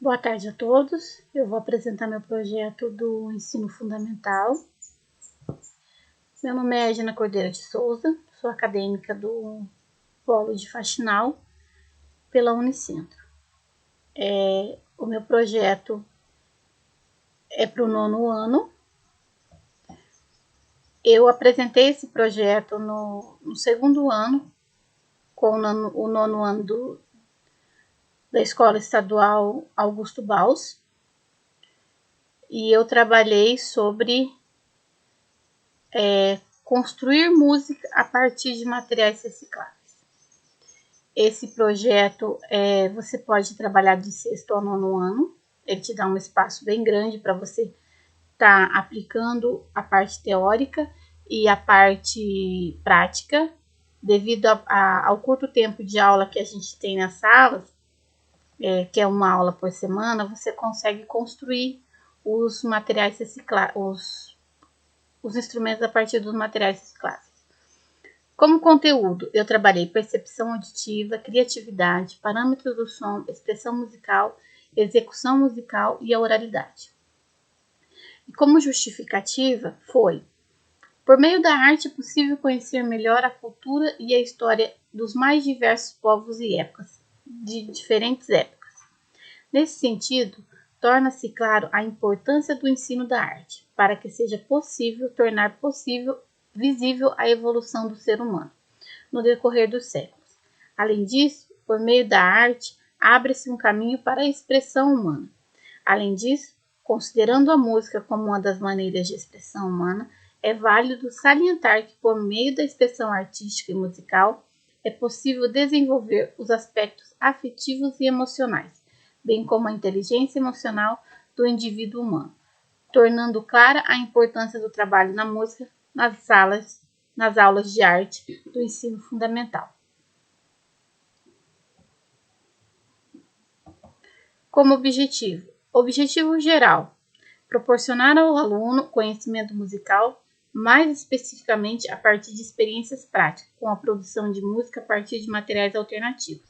Boa tarde a todos. Eu vou apresentar meu projeto do ensino fundamental. Meu nome é Gina Cordeira de Souza, sou acadêmica do Polo de Faxinal pela Unicentro. O meu projeto é para o 9º ano. Eu apresentei esse projeto no 2º ano, com o 9º ano da Escola Estadual Augusto Baus. E eu trabalhei sobre construir música a partir de materiais recicláveis. Esse projeto você pode trabalhar de 6º ao 9º ano. Ele te dá um espaço bem grande para você estar aplicando a parte teórica e a parte prática. Devido ao curto tempo de aula que a gente tem nas salas, que é uma aula por semana, você consegue construir os materiais reciclados, os instrumentos a partir dos materiais recicláveis. Como conteúdo, eu trabalhei percepção auditiva, criatividade, parâmetros do som, expressão musical, execução musical e a oralidade. E como justificativa foi: por meio da arte é possível conhecer melhor a cultura e a história dos mais diversos povos e épocas, de diferentes épocas. Nesse sentido, torna-se claro a importância do ensino da arte, para que seja possível tornar visível a evolução do ser humano no decorrer dos séculos. Além disso, por meio da arte, abre-se um caminho para a expressão humana. Além disso, considerando a música como uma das maneiras de expressão humana, é válido salientar que, por meio da expressão artística e musical, é possível desenvolver os aspectos afetivos e emocionais, bem como a inteligência emocional do indivíduo humano, tornando clara a importância do trabalho na música nas aulas de arte do ensino fundamental. Como objetivo geral, proporcionar ao aluno conhecimento musical, mais especificamente a partir de experiências práticas, com a produção de música a partir de materiais alternativos,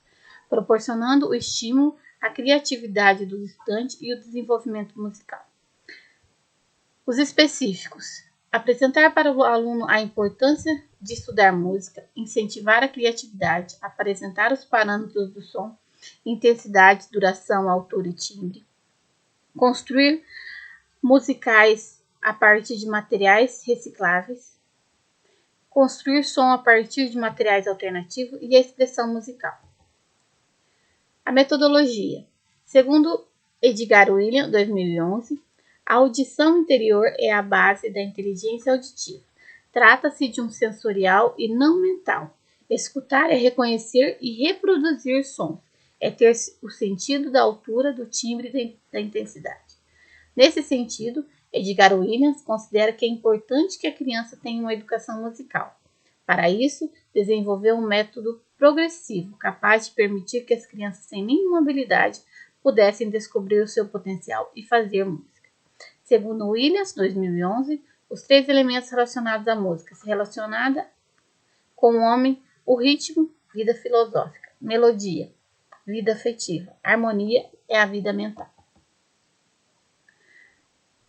proporcionando o estímulo à criatividade do estudante e o desenvolvimento musical. Os específicos: apresentar para o aluno a importância de estudar música, incentivar a criatividade, apresentar os parâmetros do som, intensidade, duração, altura e timbre, construir musicais a partir de materiais recicláveis, construir som a partir de materiais alternativos e a expressão musical. A metodologia. Segundo Edgar Williams, 2011, a audição interior é a base da inteligência auditiva. Trata-se de um sensorial e não mental. Escutar é reconhecer e reproduzir sons. É ter o sentido da altura, do timbre e da intensidade. Nesse sentido, Edgar Williams considera que é importante que a criança tenha uma educação musical. Para isso, desenvolveu um método progressivo, capaz de permitir que as crianças sem nenhuma habilidade pudessem descobrir o seu potencial e fazer música. Segundo Williams, 2011, os 3 elementos relacionados à música se relacionada com o homem: o ritmo, vida filosófica; melodia, vida afetiva; harmonia é a vida mental.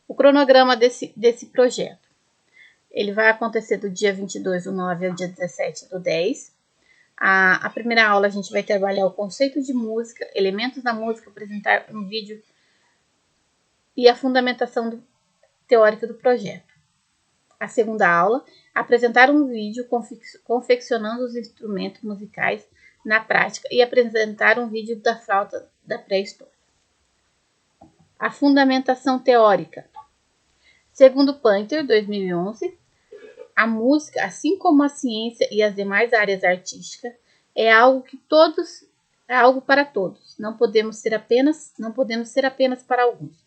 O cronograma desse projeto. Ele vai acontecer do dia 22/9 ao dia 17/10. A primeira aula a gente vai trabalhar o conceito de música, elementos da música, apresentar um vídeo e a fundamentação teórica do projeto. A segunda aula, apresentar um vídeo confeccionando os instrumentos musicais na prática e apresentar um vídeo da flauta da pré-história. A fundamentação teórica. Segundo Pointer, 2011, a música, assim como a ciência e as demais áreas artísticas, é algo para todos. Não podemos ser apenas para alguns.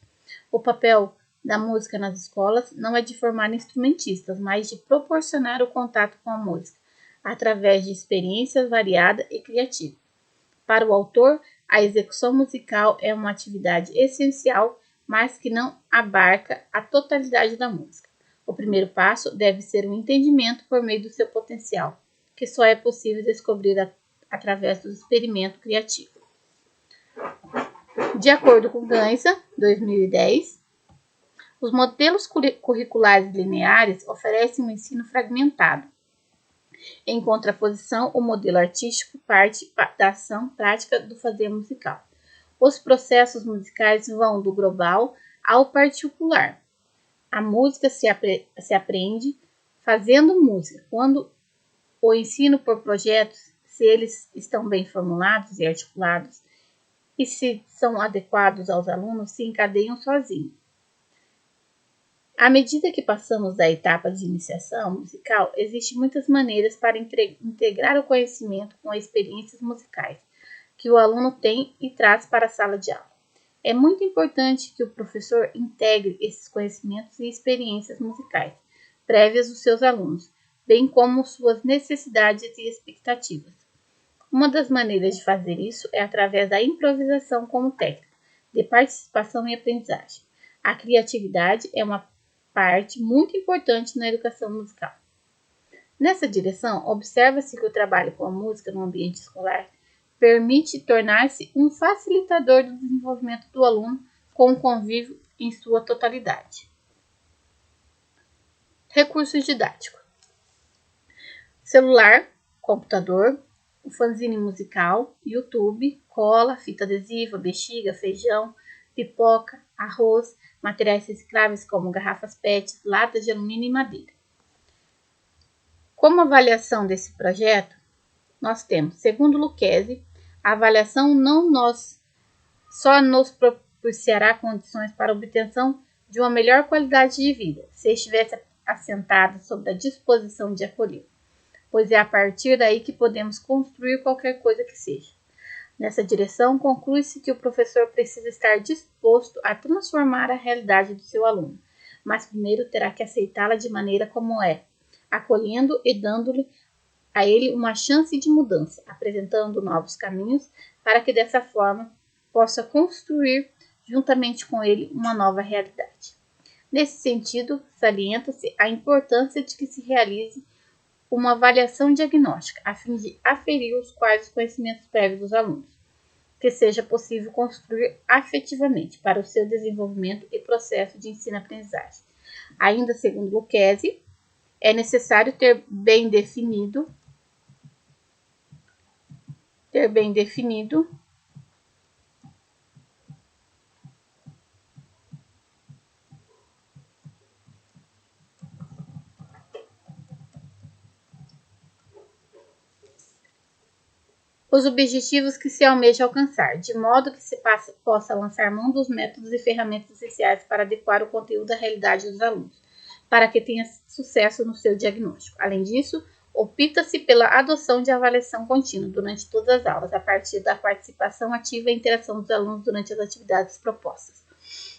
O papel da música nas escolas não é de formar instrumentistas, mas de proporcionar o contato com a música, através de experiências variadas e criativas. Para o autor, a execução musical é uma atividade essencial, mas que não abarca a totalidade da música. O primeiro passo deve ser o entendimento por meio do seu potencial, que só é possível descobrir através do experimento criativo. De acordo com Gansa, 2010, os modelos curriculares lineares oferecem um ensino fragmentado. Em contraposição, o modelo artístico parte da ação prática do fazer musical. Os processos musicais vão do global ao particular. A música se aprende fazendo música. Quando o ensino por projetos, se eles estão bem formulados e articulados, e se são adequados aos alunos, se encadeiam sozinhos. À medida que passamos da etapa de iniciação musical, existem muitas maneiras para integrar o conhecimento com as experiências musicais que o aluno tem e traz para a sala de aula. É muito importante que o professor integre esses conhecimentos e experiências musicais prévias dos seus alunos, bem como suas necessidades e expectativas. Uma das maneiras de fazer isso é através da improvisação como técnica de participação e aprendizagem. A criatividade é uma parte muito importante na educação musical. Nessa direção, observa-se que o trabalho com a música no ambiente escolar permite tornar-se um facilitador do desenvolvimento do aluno com o convívio em sua totalidade. Recursos didáticos: celular, computador, o fanzine musical, YouTube, cola, fita adesiva, bexiga, feijão, pipoca, arroz, materiais recicláveis como garrafas PET, latas de alumínio e madeira. Como avaliação desse projeto, nós temos, segundo Lucchesi, a avaliação só nos propiciará condições para a obtenção de uma melhor qualidade de vida, se estivesse assentada sobre a disposição de acolher, pois é a partir daí que podemos construir qualquer coisa que seja. Nessa direção, conclui-se que o professor precisa estar disposto a transformar a realidade do seu aluno, mas primeiro terá que aceitá-la de maneira como é, acolhendo e dando-lhe a ele uma chance de mudança, apresentando novos caminhos para que dessa forma possa construir juntamente com ele uma nova realidade. Nesse sentido, salienta-se a importância de que se realize uma avaliação diagnóstica, a fim de aferir os conhecimentos prévios dos alunos, que seja possível construir afetivamente para o seu desenvolvimento e processo de ensino-aprendizagem. Ainda segundo Lucchesi, é necessário ter bem definido os objetivos que se almeja alcançar, de modo que se possa lançar mão dos métodos e ferramentas essenciais para adequar o conteúdo à realidade dos alunos, para que tenha sucesso no seu diagnóstico. Além disso, opta-se pela adoção de avaliação contínua durante todas as aulas, a partir da participação ativa e interação dos alunos durante as atividades propostas.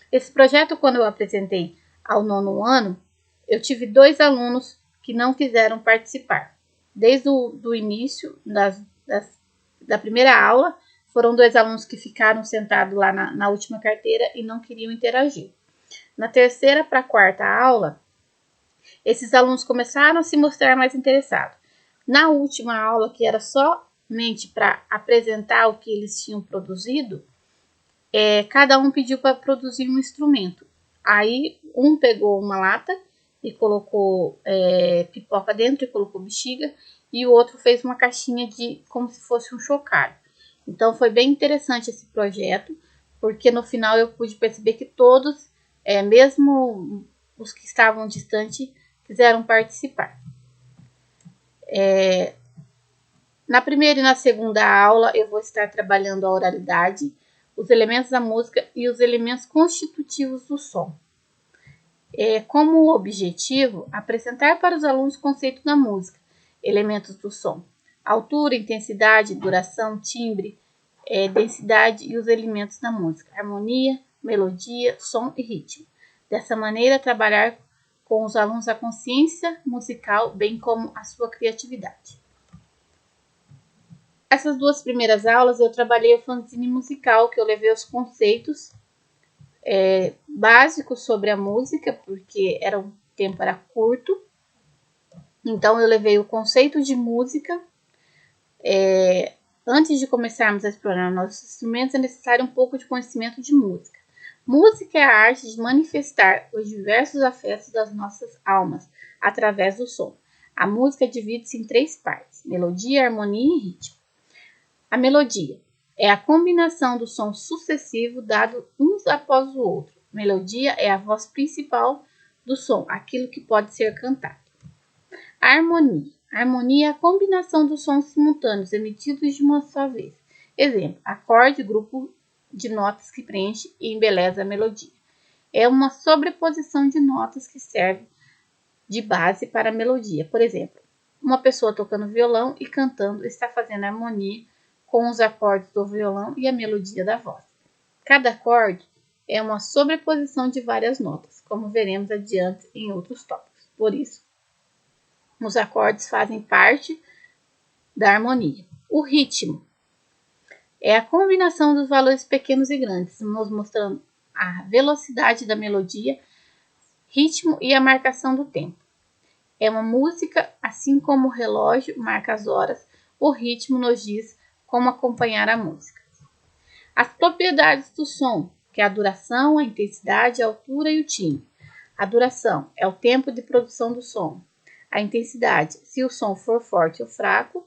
Esse projeto, quando eu apresentei ao 9º ano, eu tive 2 alunos que não quiseram participar. Desde o início da primeira aula, foram 2 alunos que ficaram sentados lá na última carteira e não queriam interagir. Na terceira para a quarta aula, esses alunos começaram a se mostrar mais interessados. Na última aula, que era somente para apresentar o que eles tinham produzido, cada um pediu para produzir um instrumento. Aí, um pegou uma lata e colocou pipoca dentro e colocou bexiga, e o outro fez uma caixinha como se fosse um chocalho. Então, foi bem interessante esse projeto, porque no final eu pude perceber que todos, mesmo os que estavam distantes, quiseram participar. Na primeira e na segunda aula, eu vou estar trabalhando a oralidade, os elementos da música e os elementos constitutivos do som. Como objetivo, apresentar para os alunos o conceito da música, elementos do som, altura, intensidade, duração, timbre, densidade e os elementos da música, harmonia, melodia, som e ritmo. Dessa maneira, trabalhar com os alunos a consciência musical, bem como a sua criatividade. Essas 2 primeiras aulas eu trabalhei o fanzine musical, que eu levei os conceitos básicos sobre a música, porque o tempo era curto. Então eu levei o conceito de música, Antes de começarmos a explorar nossos instrumentos, é necessário um pouco de conhecimento de música. Música é a arte de manifestar os diversos afetos das nossas almas através do som. A música divide-se em 3 partes: melodia, harmonia e ritmo. A melodia é a combinação do som sucessivo dado uns após o outro. Melodia é a voz principal do som, aquilo que pode ser cantado. A harmonia. A harmonia é a combinação dos sons simultâneos emitidos de uma só vez. Exemplo: acorde, grupo de notas que preenche e embeleza a melodia. É uma sobreposição de notas que serve de base para a melodia. Por exemplo, uma pessoa tocando violão e cantando está fazendo harmonia com os acordes do violão e a melodia da voz. Cada acorde é uma sobreposição de várias notas, como veremos adiante em outros tópicos. Por isso, os acordes fazem parte da harmonia. O ritmo é a combinação dos valores pequenos e grandes, nos mostrando a velocidade da melodia, ritmo e a marcação do tempo. É uma música, assim como o relógio marca as horas, o ritmo nos diz como acompanhar a música. As propriedades do som, que é a duração, a intensidade, a altura e o timbre. A duração é o tempo de produção do som. A intensidade, se o som for forte ou fraco.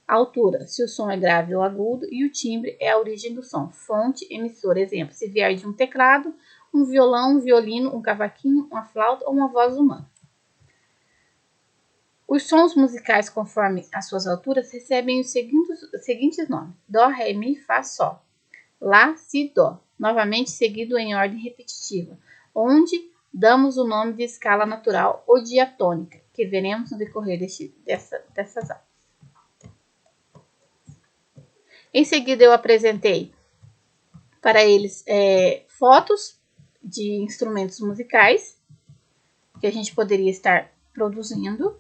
A altura, se o som é grave ou agudo. E o timbre é a origem do som. Fonte, emissor. Exemplo: se vier de um teclado, um violão, um violino, um cavaquinho, uma flauta ou uma voz humana. Os sons musicais, conforme as suas alturas, recebem os seguintes nomes: Dó, Ré, Mi, Fá, Sol, Lá, Si, Dó, novamente seguido em ordem repetitiva, onde damos o nome de escala natural ou diatônica, que veremos no decorrer dessas aulas. Em seguida, eu apresentei para eles fotos de instrumentos musicais que a gente poderia estar produzindo.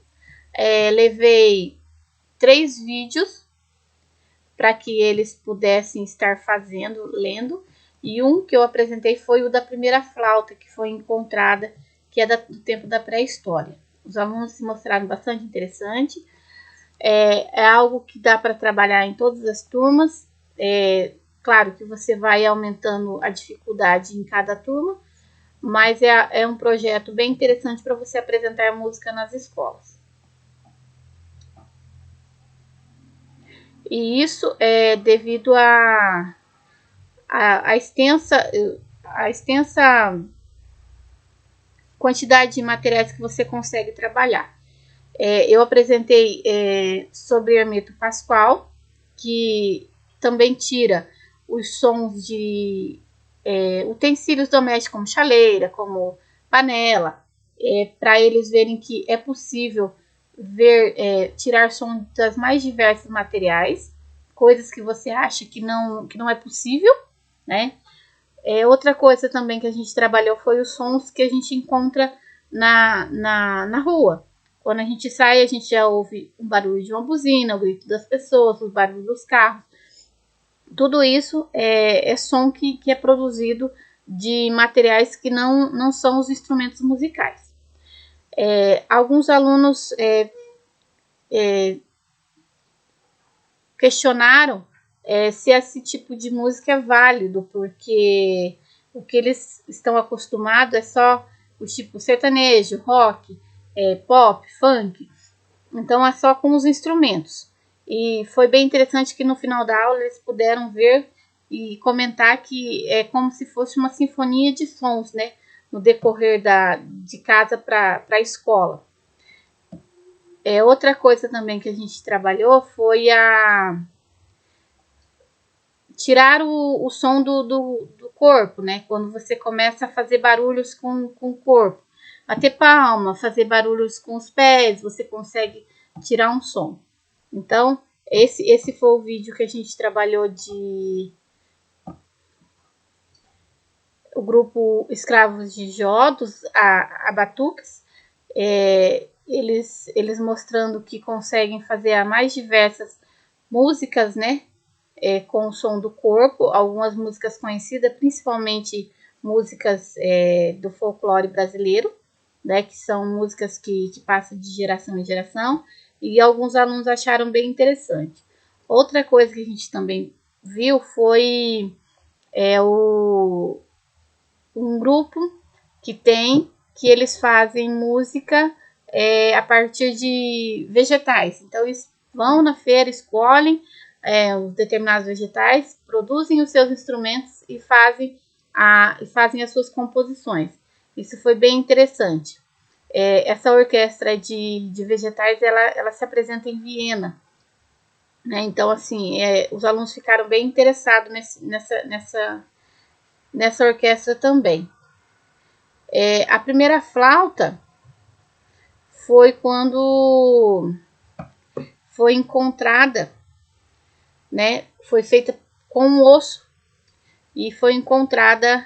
Levei 3 vídeos para que eles pudessem estar fazendo, lendo. E um que eu apresentei foi o da primeira flauta, que foi encontrada, que é do tempo da pré-história. Os alunos se mostraram bastante interessantes. É algo que dá para trabalhar em todas as turmas. Claro que você vai aumentando a dificuldade em cada turma, mas é um projeto bem interessante para você apresentar música nas escolas. E isso é devido à extensa quantidade de materiais que você consegue trabalhar. Eu apresentei sobre Hermeto Pascoal, que também tira os sons de utensílios domésticos, como chaleira, como panela, para eles verem que é possível tirar som das mais diversos materiais, coisas que você acha que não é possível, né? Outra coisa também que a gente trabalhou foi os sons que a gente encontra na rua. Quando a gente sai, a gente já ouve o barulho de uma buzina, o grito das pessoas, o barulho dos carros. Tudo isso é som que é produzido de materiais que não são os instrumentos musicais. Alguns alunos questionaram se esse tipo de música é válido, porque o que eles estão acostumados é só o tipo sertanejo, rock, pop, funk. Então é só com os instrumentos. E foi bem interessante que no final da aula eles puderam ver e comentar que é como se fosse uma sinfonia de sons, né? No decorrer de casa para a escola. Outra coisa também que a gente trabalhou foi tirar o som do corpo, né? Quando você começa a fazer barulhos com o corpo. Bater palma, fazer barulhos com os pés, você consegue tirar um som. Então, esse foi o vídeo que a gente trabalhou o grupo Escravos de Jó, dos Abatuques. Eles mostrando que conseguem fazer as mais diversas músicas, né? Com o som do corpo, algumas músicas conhecidas, principalmente músicas do folclore brasileiro, né, que são músicas que passam de geração em geração, e alguns alunos acharam bem interessante. Outra coisa que a gente também viu foi um grupo que eles fazem música a partir de vegetais. Então, eles vão na feira, escolhem os determinados vegetais, produzem os seus instrumentos e fazem as suas composições. Isso foi bem interessante. Essa orquestra de vegetais, ela se apresenta em Viena, né? Então, assim, os alunos ficaram bem interessados nessa orquestra também. A primeira flauta foi quando foi encontrada, né? Foi feita com um osso e foi encontrada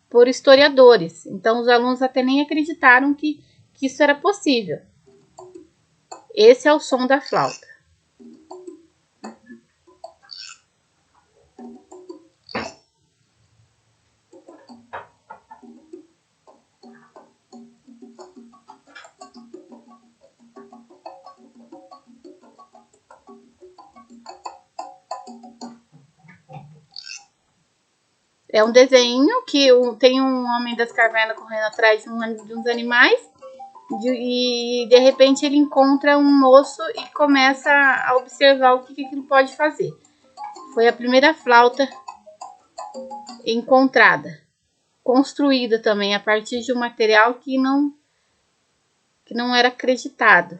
por historiadores. Então, os alunos até nem acreditaram que isso era possível. Esse é o som da flauta. É um desenho que tem um homem das cavernas correndo atrás de uns animais e de repente ele encontra um osso e começa a observar o que aquilo pode fazer. Foi a primeira flauta encontrada, construída também a partir de um material que não era acreditado.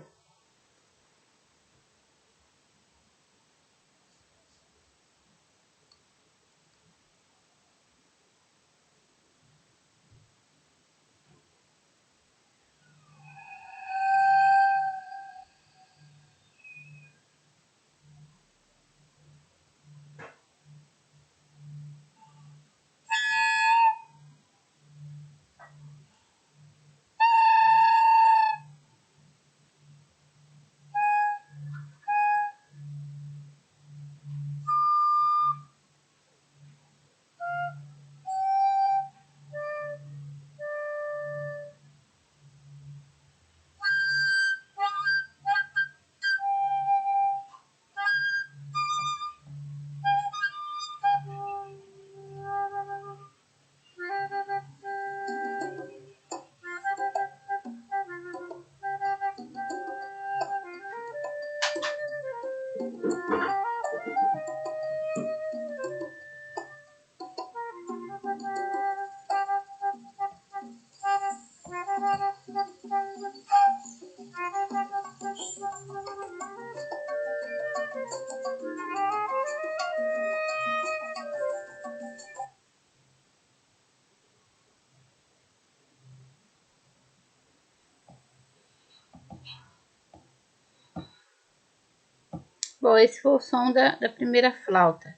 Bom, esse foi o som da primeira flauta.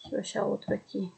Deixa eu achar outro aqui.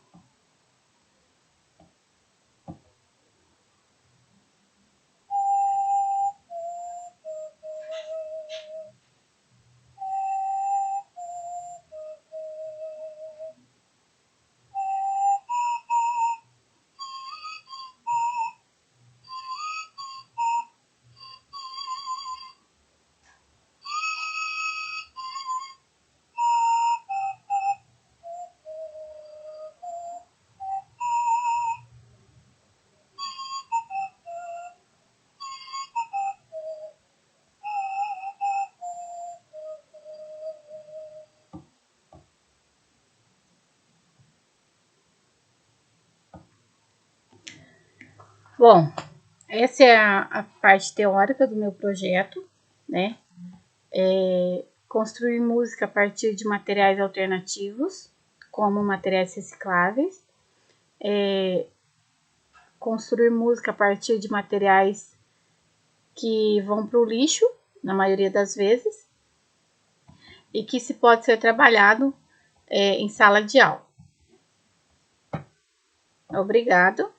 Bom, essa é a parte teórica do meu projeto, né? Construir música a partir de materiais alternativos, como materiais recicláveis. Construir música a partir de materiais que vão para o lixo, na maioria das vezes, e que se pode ser trabalhado em sala de aula. Obrigado.